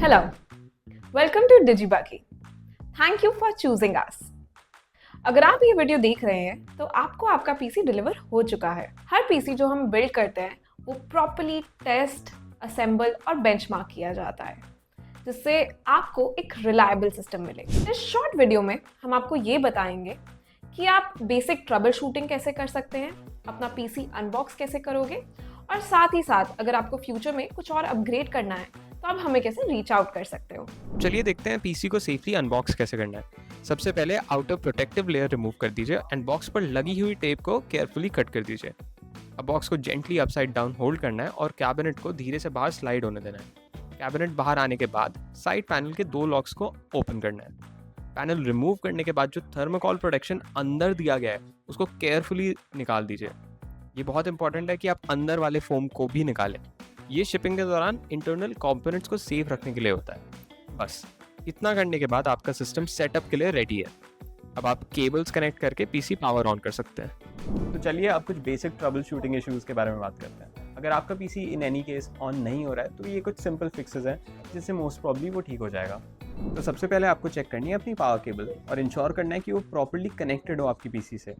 Hello, welcome to DigiBuggy. Thank you for choosing us. अगर आप ये वीडियो देख रहे हैं तो आपको आपका पीसी डिलीवर हो चुका है। हर पीसी जो हम बिल्ड करते हैं वो प्रॉपर्ली टेस्ट, असेंबल और बेंचमार्क किया जाता है जिससे आपको एक रिलायबल सिस्टम मिले। इस शॉर्ट वीडियो में हम आपको ये बताएंगे कि आप बेसिक ट्रबल शूटिंग कैसे कर सकते हैं, अपना पीसी अनबॉक्स कैसे करोगे और साथ ही साथ अगर आपको फ्यूचर में कुछ और अपग्रेड करना है तो आप हमें कैसे रीच आउट कर सकते हो। चलिए देखते हैं पीसी को सेफली अनबॉक्स कैसे करना है। सबसे पहले आउटर प्रोटेक्टिव लेयर रिमूव कर दीजिए एंड बॉक्स पर लगी हुई टेप को केयरफुली कट कर दीजिए। अब बॉक्स को जेंटली अपसाइड डाउन होल्ड करना है और कैबिनेट को धीरे से बाहर स्लाइड होने देना है। कैबिनेट बाहर आने के बाद साइड पैनल के 2 लॉक्स को ओपन करना है। पैनल रिमूव करने के बाद जो थर्मोकॉल प्रोटेक्शन अंदर दिया गया है उसको केयरफुली निकाल दीजिए। ये बहुत इंपॉर्टेंट है कि आप अंदर वाले फोम को भी निकालें। ये शिपिंग के दौरान इंटरनल कंपोनेंट्स को सेफ रखने के लिए होता है। बस इतना करने के बाद आपका सिस्टम सेटअप के लिए रेडी है। अब आप केबल्स कनेक्ट करके पीसी पावर ऑन कर सकते हैं। तो चलिए अब कुछ बेसिक ट्रबल शूटिंग इश्यूज़ के बारे में बात करते हैं। अगर आपका PC in any case on नहीं हो रहा है तो ये कुछ सिंपल फिक्सेस हैं जिससे मोस्ट प्रॉब्ली वो ठीक हो जाएगा। तो सबसे पहले आपको चेक करनी है अपनी पावर केबल और इंश्योर करना है कि वो प्रॉपर्ली कनेक्टेड हो आपकी पीसी से।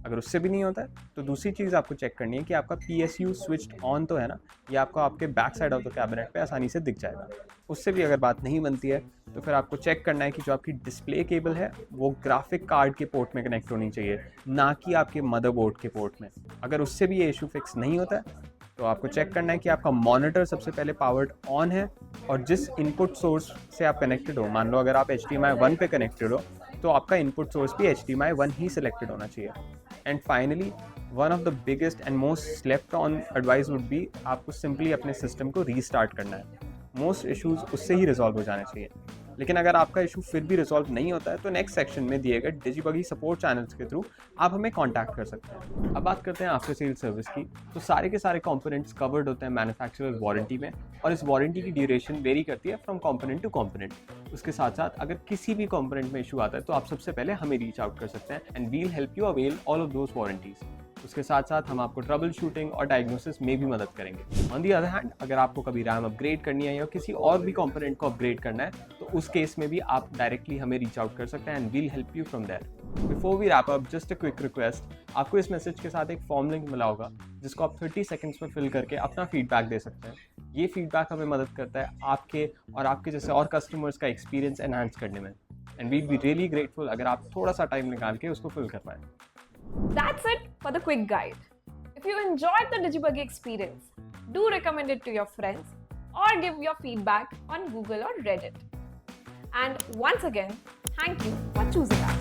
अगर उससे भी नहीं होता है तो दूसरी चीज़ आपको चेक करनी है कि आपका PSU स्विच्ड ऑन तो है ना, ये आपको आपके back side of the cabinet पे आसानी से दिख जाएगा। उससे भी अगर बात नहीं बनती है तो फिर आपको चेक करना है कि जो आपकी डिस्प्ले केबल है वो ग्राफिक कार्ड के पोर्ट में कनेक्ट होनी चाहिए, ना कि आपके मदरबोर्ड के पोर्ट में। अगर उससे भी ये इशू फिक्स नहीं होता है तो आपको चेक करना है कि आपका मॉनिटर सबसे पहले पावर्ड ऑन है और जिस इनपुट सोर्स से आप कनेक्टेड हो, मान लो अगर आप HDMI 1 पे कनेक्टेड हो तो आपका इनपुट सोर्स भी HDMI 1 ही सिलेक्टेड होना चाहिए। And finally one of the biggest and most slept on advice would be आपको सिंपली अपने सिस्टम को रीस्टार्ट करना है। मोस्ट इश्यूज उससे ही रिजॉल्व हो जाने चाहिए। लेकिन अगर आपका इशू फिर भी रिजॉल्व नहीं होता है तो नेक्स्ट सेक्शन में दिए गए डिजिबगी सपोर्ट चैनल्स के थ्रू आप हमें कांटेक्ट कर सकते हैं। अब बात करते हैं आफ्टर सेल सर्विस की। तो सारे के सारे कंपोनेंट्स कवर्ड होते हैं मैन्युफैक्चरर वारंटी में और इस वारंटी की ड्यूरेशन वेरी करती है फ्रॉम कंपोनेंट टू कंपोनेंट। उसके साथ साथ अगर किसी भी कंपोनेंट में इशू आता है तो आप सबसे पहले हमें रीच आउट कर सकते हैं and we'll help you avail all of those warranties. उसके साथ साथ हम आपको ट्रबल शूटिंग और डायग्नोसिस में भी मदद करेंगे। ऑन दी अदर हैंड अगर आपको कभी रैम अपग्रेड करनी है या किसी और भी कंपोनेंट को अपग्रेड करना है तो उस केस में भी आप डायरेक्टली हमें रीच आउट कर सकते हैं and we'll help you from there. Before we wrap up just a quick request, आपको इस मैसेज के साथ एक फॉर्म लिंक मिला होगा जिसको आप 30 सेकंड्स में फिल करके अपना फीडबैक दे सकते हैं। ये फीडबैक हमें मदद करता है आपके और आपके जैसे और कस्टमर्स का एक्सपीरियंस एनहांस करने में and we'll be really grateful अगर आप थोड़ा सा टाइम निकाल के उसको फिल कर पाएं। That's it for the quick guide. If you enjoyed the DigiBuggy experience, do recommend it to your friends or give your feedback on Google or Reddit. And once again, thank you for choosing us.